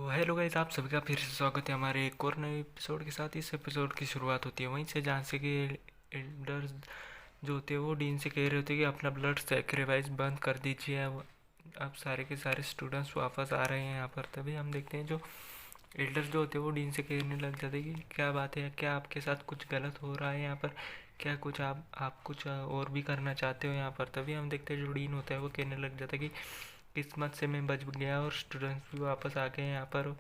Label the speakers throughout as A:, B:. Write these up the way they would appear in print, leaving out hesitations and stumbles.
A: Hello guys, आप सभी का फिर से स्वागत है हमारे एक और नए एपिसोड के साथ। इस एपिसोड की शुरुआत होती है वहीं से जहाँ से कि एल्डर्स जो होते हैं वो डीन से कह रहे होते हैं कि अपना ब्लड सेक्रीफाइस बंद कर दीजिए। अब सारे के सारे स्टूडेंट्स वापस आ रहे हैं यहाँ पर। तभी हम देखते हैं जो एल्डर्स जो होते हैं वो डीन से कहने लग जाते हैं कि क्या बात है, क्या आपके साथ कुछ गलत हो रहा है यहाँ पर, क्या कुछ आप कुछ और भी करना चाहते हो यहाँ पर। तभी हम देखते हैं जो डीन होता है वो कहने लग जाता है कि किस्मत से मैं बच गया और स्टूडेंट्स भी वापस आ गए यहाँ पर।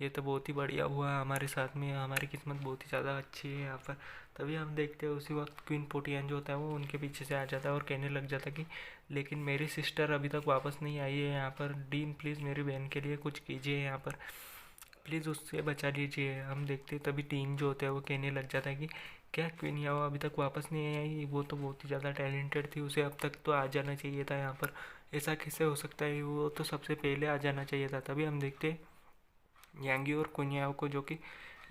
A: ये तो बहुत ही बढ़िया हुआ हमारे साथ में, हमारी किस्मत बहुत ही ज़्यादा अच्छी है यहाँ पर। तभी हम देखते हैं उसी वक्त क्वीन पोटियन जो होता है वो उनके पीछे से आ जाता है और कहने लग जाता है कि लेकिन मेरी सिस्टर अभी तक वापस नहीं आई है यहाँ पर। डीन प्लीज़ मेरी बहन के लिए कुछ कीजिए यहाँ पर, प्लीज़ उससे बचा लीजिए। हम देखते तभी टीन जो होता है वो कहने लग जाता है कि क्या क्वीन याओ अभी तक वापस नहीं आई, वो तो बहुत ही ज़्यादा टैलेंटेड थी, उसे अब तक तो आ जाना चाहिए था यहाँ पर। ऐसा कैसे हो सकता है, वो तो सबसे पहले आ जाना चाहिए था। तभी हम देखते यांगी और कुनियाओ को, जो कि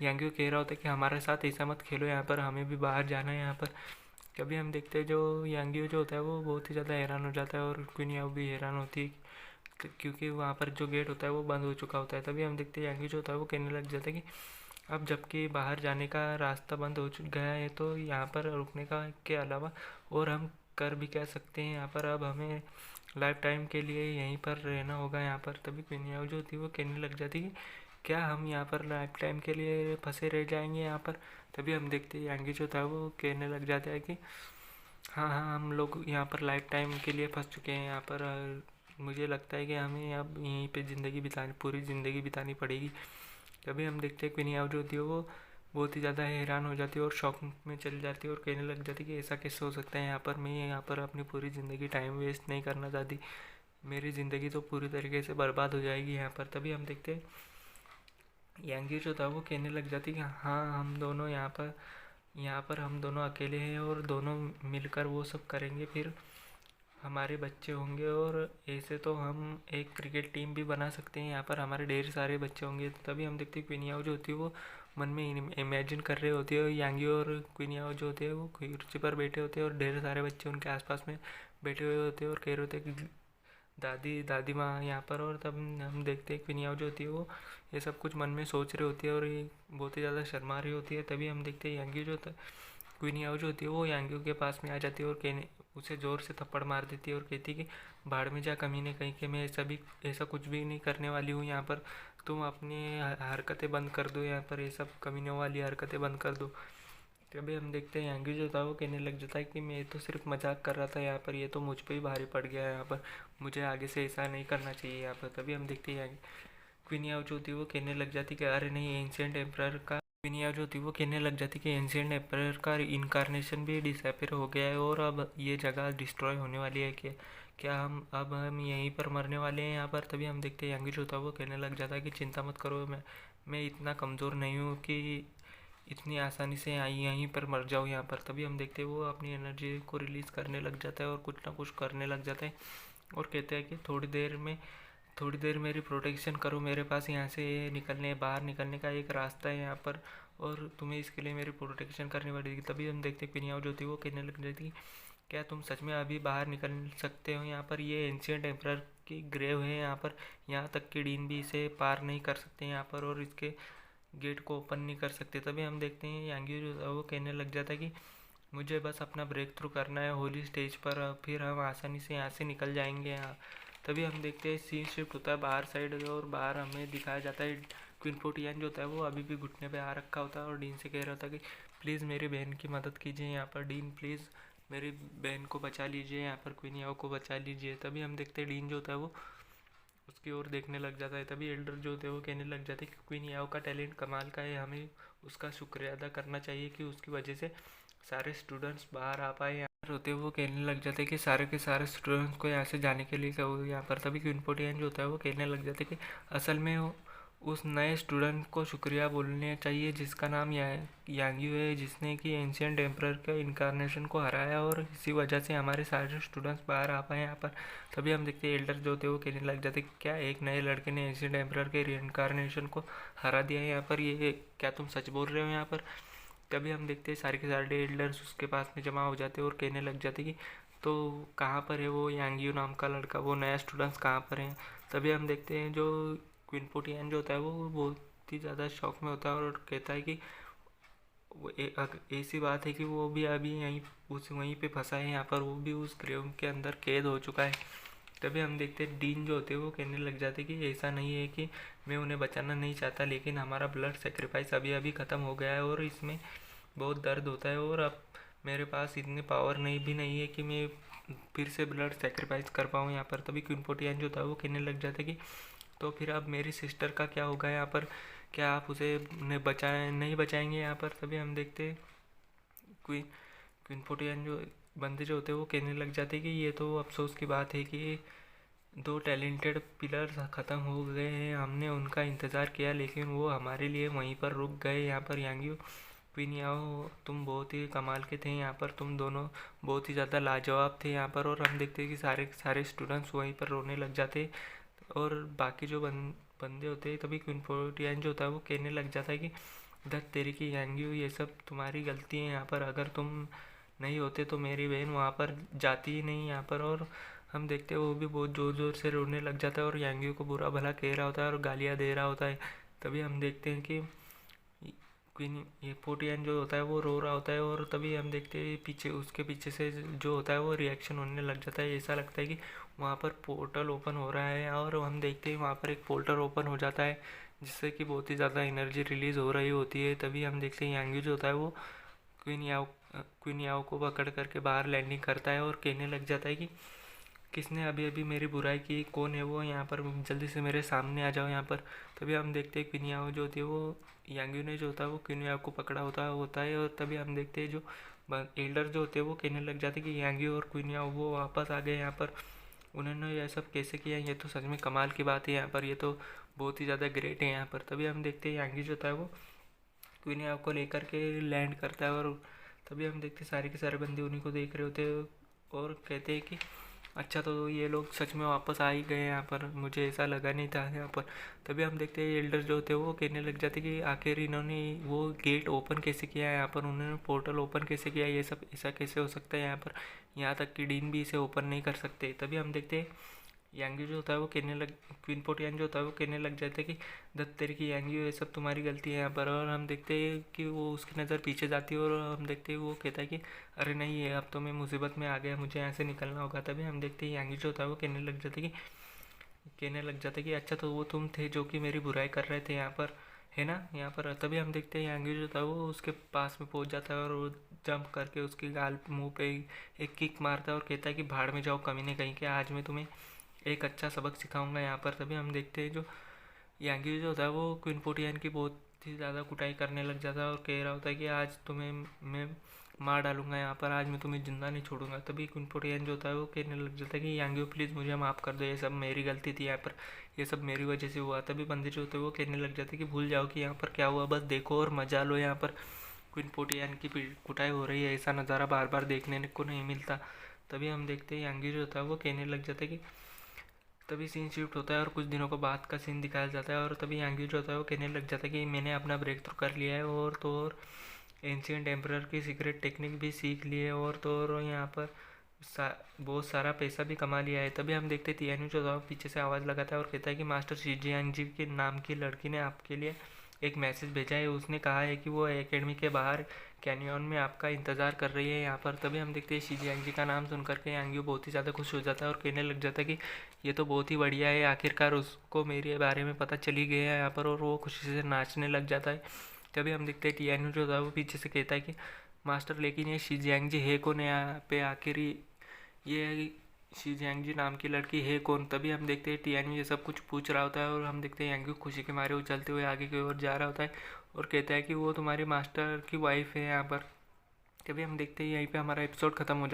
A: यांगी कह रहा होता है कि हमारे साथ ऐसा मत खेलो यहाँ पर, हमें भी बाहर जाना है यहाँ पर। कभी हम देखते हैं जो यांगी जो होता है वो बहुत ही ज़्यादा हैरान हो जाता है और कुनियाओ भी हैरान होती है क्योंकि वहाँ पर जो गेट होता है वो बंद हो चुका होता है। तभी हम देखते हैं यांगी जो होता है वो कहने लग जाता है कि अब जबकि बाहर जाने का रास्ता बंद हो गया है तो यहाँ पर रुकने का के अलावा और हम कर भी क्या सकते हैं यहाँ पर। अब हमें लाइफ टाइम के लिए यहीं पर रहना होगा यहाँ पर। तभी कुनियाओ जो थी वो कहने लग जाती है कि क्या हम यहाँ पर लाइफ टाइम के लिए फंसे रह जाएंगे यहाँ पर। तभी हम देखते हैं यांगी जो था वो कहने लग जाता है कि हाँ हाँ, हम लोग यहाँ पर लाइफ टाइम के लिए फंस चुके हैं यहाँ पर। मुझे लगता है कि हमें अब यहीं पे ज़िंदगी बितानी, पूरी ज़िंदगी बितानी पड़ेगी। तभी हम देखते हैं क्विनियाव जो होती है वो बहुत ही ज़्यादा हैरान हो जाती है और शॉक में चली जाती है और कहने लग जाती है कि ऐसा कैसे हो सकता है यहाँ पर, मैं यहाँ पर अपनी पूरी ज़िंदगी टाइम वेस्ट नहीं करना चाहती, मेरी ज़िंदगी तो पूरी तरीके से बर्बाद हो जाएगी यहाँ पर। तभी हम देखते हैं यांगी जो था वो कहने लग जाती है कि हाँ, हम दोनों यहाँ पर हम दोनों अकेले हैं और दोनों मिलकर वो सब करेंगे, फिर हमारे बच्चे होंगे और ऐसे तो हम एक क्रिकेट टीम भी बना सकते हैं यहाँ पर, हमारे ढेर सारे बच्चे होंगे। तभी हम देखते हैं क्विनियाओ जो होती है वो मन में इमेजिन कर रहे होते हैं, यांगी और क्विनियाओ जो होते हैं वो कुर्सी पर बैठे होते हैं और ढेर सारे बच्चे उनके आसपास में बैठे हुए होते हैं और कह रहे होते हैं कि दादी दादी माँ यहाँ पर। और तब हम देखते हैं क्विनियाओ जो होती है वो ये सब कुछ मन में सोच रही होती है और ये बहुत ही ज़्यादा शर्मा रही होती है। तभी हम देखते हैं यांगी जो होता है, क्विनियाओ जो होती है वो यांगियो के पास में आ जाती है और कहने उसे ज़ोर से थप्पड़ मार देती है और कहती है कि भाड़ में जा कमीने, कहीं कि मैं ऐसा कुछ भी नहीं करने वाली हूँ यहाँ पर, तुम अपनी हरकतें बंद कर दो यहाँ पर, ये सब कमीनों वाली हरकतें बंद कर दो। तभी हम देखते हैं यांगी जो था वो कहने लग जाता है कि मैं तो सिर्फ मजाक कर रहा था यहाँ पर, ये तो मुझ पर ही भारी पड़ गया है यहाँ पर, मुझे आगे से ऐसा नहीं करना चाहिए यहाँ पर। तभी हम देखते हैं क्वीनियाओ जो थी वो कहने लग जाती कि अरे नहीं, एंशियंट एम्परर का क्वीनियाओ जो थी वो कहने लग जाती कि एंशियंट एम्परर का इनकारनेशन भी डिसअपीयर हो गया है और अब ये जगह डिस्ट्रॉय होने वाली है। कि क्या हम यहीं पर मरने वाले हैं यहाँ पर। तभी हम देखते हैं यांगी जो था वो कहने लग जाता है कि चिंता मत करो, मैं इतना कमज़ोर नहीं हूँ कि इतनी आसानी से यहीं पर मर जाओ यहाँ पर। तभी हम देखते हैं वो अपनी एनर्जी को रिलीज़ करने लग जाता है और कुछ ना कुछ करने लग जाता है और कहते हैं कि थोड़ी देर मेरी प्रोटेक्शन करो, मेरे पास यहाँ से बाहर निकलने का एक रास्ता है यहाँ पर और तुम्हें इसके लिए मेरी प्रोटेक्शन करनी पड़ेगी। तभी हम देखते क्विनियाओ जो थी वो कहने लग जाती क्या तुम सच में अभी बाहर निकल सकते हो यहाँ पर, ये एंशियंट एम्परर की ग्रेव है यहाँ पर, यहाँ तक कि डीन भी इसे पार नहीं कर सकते यहाँ पर और इसके गेट को ओपन नहीं कर सकते। तभी हम देखते हैं यांगी जो वो कहने लग जाता है कि मुझे बस अपना ब्रेक थ्रू करना है होली स्टेज पर, फिर हम आसानी से यहाँ से निकल जाएंगे यहाँ। तभी हम देखते हैं सीन शिफ्ट होता है बाहर साइड और बाहर हमें दिखाया जाता है क्वीन पोटियन जो होता है वो अभी भी घुटने पे आ रखा होता है और डीन से कह रहा था कि प्लीज़ मेरी बहन की मदद कीजिए यहाँ पर, डीन प्लीज़ मेरी बहन को बचा लीजिए यहाँ पर, क्वीन याओ को बचा लीजिए। तभी हम देखते हैं डीन जो होता है वो उसकी ओर देखने लग जाता है। तभी एल्डर जो होते हैं वो कहने लग जाते हैं कि क्वीन याओ का टैलेंट कमाल का है, हमें उसका शुक्रिया अदा करना चाहिए कि उसकी वजह से सारे स्टूडेंट्स बाहर आ पाए यहाँ होते हैं। वो कहने लग जाते हैं कि सारे के सारे स्टूडेंट्स को यहाँ से जाने के लिए कहो यहाँ पर। तभी क्वीन पोटियन जो होता है वो कहने लग जाते हैं कि असल में उस नए स्टूडेंट को शुक्रिया बोलने चाहिए जिसका नाम यांग्यू है, जिसने कि एंशियंट एम्परर के इनकारनेशन को हराया और इसी वजह से हमारे सारे स्टूडेंट्स बाहर आ पाए यहाँ पर। तभी हम देखते हैं एल्डर जो होते हैं वो कहने लग जाते क्या एक नए लड़के ने एंशियंट एम्परर के इनकारनेशन को हरा दिया है यहाँ पर, ये क्या तुम सच बोल रहे हो यहाँ पर। तभी हम देखते हैं सारे के सारे एल्डर्स उसके पास में जमा हो जाते हैं और कहने लग जाते कि तो कहाँ पर है वो यांगियो नाम का लड़का, वो नया स्टूडेंट्स कहाँ पर हैं। तभी हम देखते हैं जो क्विन पोटियन जो होता है वो बहुत ही ज़्यादा शौक में होता है और कहता है कि वो ऐसी बात है कि वो भी अभी यहीं वहीं पे फंसा है, यहाँ पर वो भी उस ग्रेव के अंदर कैद हो चुका है। तभी हम देखते हैं डीन जो होते हैं वो कहने लग जाते कि ऐसा नहीं है कि मैं उन्हें बचाना नहीं चाहता, लेकिन हमारा ब्लड सेक्रीफाइस अभी अभी ख़त्म हो गया है और इसमें बहुत दर्द होता है और अब मेरे पास इतनी पावर भी नहीं है कि मैं फिर से ब्लड सेक्रीफाइस कर पाऊँ यहाँ पर। तभी क्वीन पोटियन जो था वो कहने लग जाते कि तो फिर अब मेरी सिस्टर का क्या होगा यहाँ पर, क्या आप उसे नहीं बचाएंगे यहाँ पर। तभी हम देखते क्वीन क्वीन पोटियन जो बंदे जो होते हैं वो कहने लग जाते कि ये तो अफसोस की बात है कि दो टैलेंटेड पिलर्स ख़त्म हो गए हैं, हमने उनका इंतज़ार किया लेकिन वो हमारे लिए वहीं पर रुक गए। यहाँ पर यांग्यू क्वीन याओ तुम बहुत ही कमाल के थे, यहाँ पर तुम दोनों बहुत ही ज़्यादा लाजवाब थे यहाँ पर। और हम देखते हैं कि सारे सारे स्टूडेंट्स वहीं पर रोने लग जाते और बाकी जो बंदे होते हैं। तभी क्वीन पोटियन जो होता है वो कहने लग जाता है कि धत तेरी की यांग्यू, ये सब तुम्हारी गलती है यहाँ पर, अगर तुम नहीं होते तो मेरी बहन वहाँ पर जाती ही नहीं यहाँ पर। और हम देखते हैं वो भी बहुत ज़ोर ज़ोर से रोने लग जाता है और यांग्यू को बुरा भला कह रहा होता है और गालियाँ दे रहा होता है। तभी हम देखते हैं कि क्वीन ये पोटियन जो होता है वो रो रहा होता है और तभी हम देखते हैं पीछे उसके पीछे से जो होता है वो रिएक्शन होने लग जाता है। ऐसा लगता है कि वहाँ पर पोर्टल ओपन हो रहा है और हम देखते हैं वहाँ पर एक पोर्टल ओपन हो जाता है जिससे कि बहुत ही ज़्यादा एनर्जी रिलीज़ हो रही होती है। तभी हम देखते हैं यांग्यू जो होता है वो क्वीन याओ को पकड़ करके बाहर लैंडिंग करता है और कहने लग जाता है कि किसने अभी अभी मेरी बुराई की, कौन है वो, यहाँ पर जल्दी से मेरे सामने आ जाओ यहाँ पर। तभी हम देखते हैं क्वीन याओ जो होती है वो यांग्यू ने जो होता है वो क्वीन याओ को पकड़ा होता है। और तभी हम देखते हैं जो एल्डर जो होते हैं वो कहने लग जाते हैं कि यांग्यू और क्वीन याओ वो वापस आ गए यहाँ पर, उन्होंने यह सब कैसे किया, ये तो सच में कमाल की बात है यहाँ पर, ये तो बहुत ही ज़्यादा ग्रेट है यहाँ पर। तभी हम देखते हैं यांग्यू जो होता है वो क्वीन याओ को लेकर के लैंड करता है और तभी हम देखते सारे के सारे बंदे उन्हीं को देख रहे होते हैं और कहते हैं कि अच्छा तो ये लोग सच में वापस आ ही गए यहाँ पर, मुझे ऐसा लगा नहीं था यहाँ पर। तभी हम देखते हैं एल्डर जो होते हैं वो कहने लग जाते कि आखिर इन्होंने वो गेट ओपन कैसे किया है यहाँ पर, उन्होंने पोर्टल ओपन कैसे किया, ये सब ऐसा कैसे हो सकता है यहाँ पर, यहाँ तक कि डीन भी इसे ओपन नहीं कर सकते। तभी हम देखते हैं यांगी जो होता है वो क्वीन पोटियन जो होता है वो कहने लग जाता है कि दत्त तेरी की यांगी, ये सब तुम्हारी गलती है यहाँ पर। और हम देखते हैं कि वो उसकी नज़र पीछे जाती है और हम देखते हैं वो कहता है कि अरे नहीं है, अब तो मैं मुसीबत में आ गया, मुझे यहाँ से निकलना होगा। तभी हम देखते हैं यांगी जो होता है वो कहने लग जाता है कि अच्छा तो वो तुम थे जो कि मेरी बुराई कर रहे थे यहाँ पर, है ना, यहाँ पर। तभी हम देखते हैं यांगी जो होता है वो उसके पास में पहुँच जाता है और वो जंप करके उसकी गाल मुँह पे एक किक मारता है और कहता है कि भाड़ में जाओ कमीने कहीं के, आज मैं तुम्हें एक अच्छा सबक सिखाऊंगा यहाँ पर। तभी हम देखते हैं जो यांगी जो होता है वो क्वीन पोटियन की बहुत ही ज़्यादा कुटाई करने लग जाता है और कह रहा होता है कि आज तुम्हें मैं मार डालूंगा यहाँ पर, आज मैं तुम्हें जिंदा नहीं छोड़ूंगा। तभी क्वीन पोटियन जो होता है वो कहने लग जाता है कि यांगी प्लीज़ मुझे माफ़ कर दो, ये सब मेरी गलती थी यहाँ पर, ये सब मेरी वजह से हुआ। तभी बंदे जो होते हैं वो कहने लग जाते हैं कि भूल जाओ कि यहाँ पर क्या हुआ, बस देखो और मजा लो, यहाँ पर क्वीन पोटियन की कुटाई हो रही है, ऐसा नज़ारा बार बार देखने को नहीं मिलता। तभी हम देखते हैं यांगी जो होता है वो कहने लग जाता है कि तभी सीन शिफ्ट होता है और कुछ दिनों के बाद का सीन दिखाया जाता है और तभी यांगी जो होता है वो कहने लग जाता है कि मैंने अपना ब्रेक थ्रू कर लिया है और तो और एंशियंट एम्परर की सीक्रेट टेक्निक भी सीख ली है और तो और यहाँ पर बहुत सारा पैसा भी कमा लिया है। तभी हम देखते तियानू जो होता है पीछे से आवाज़ लगाता है और कहता है कि मास्टर शीजियांग जी के नाम की लड़की ने आपके लिए एक मैसेज भेजा है, उसने कहा है कि वो एकेडमी के बाहर कैनियन में आपका इंतज़ार कर रही है यहाँ पर। तभी हम देखते हैं शीजियांग जी का नाम सुनकर के यांग्यू बहुत ही ज़्यादा खुश हो जाता है और कहने लग जाता है कि ये तो बहुत ही बढ़िया है, आखिरकार उसको मेरे बारे में पता चली गया है यहाँ पर, और वो खुशी से नाचने लग जाता है। तभी हम देखते हैं टियानू जो था वो पीछे से कहता है कि मास्टर लेकिन ये शीजियांग जी है कौन यहाँ पे, आखिर ये शीजियांग जी नाम की लड़की है कौन। तभी हम देखते हैं टियानू ये सब कुछ पूछ रहा होता है और हम देखते हैं यांग्यू खुशी के मारे उछलते हुए आगे की ओर जा रहा होता है और कहता है कि वो तुम्हारे मास्टर की वाइफ है यहाँ पर। तभी हम देखते हैं यहीं पे हमारा एपिसोड खत्म हो जाता है।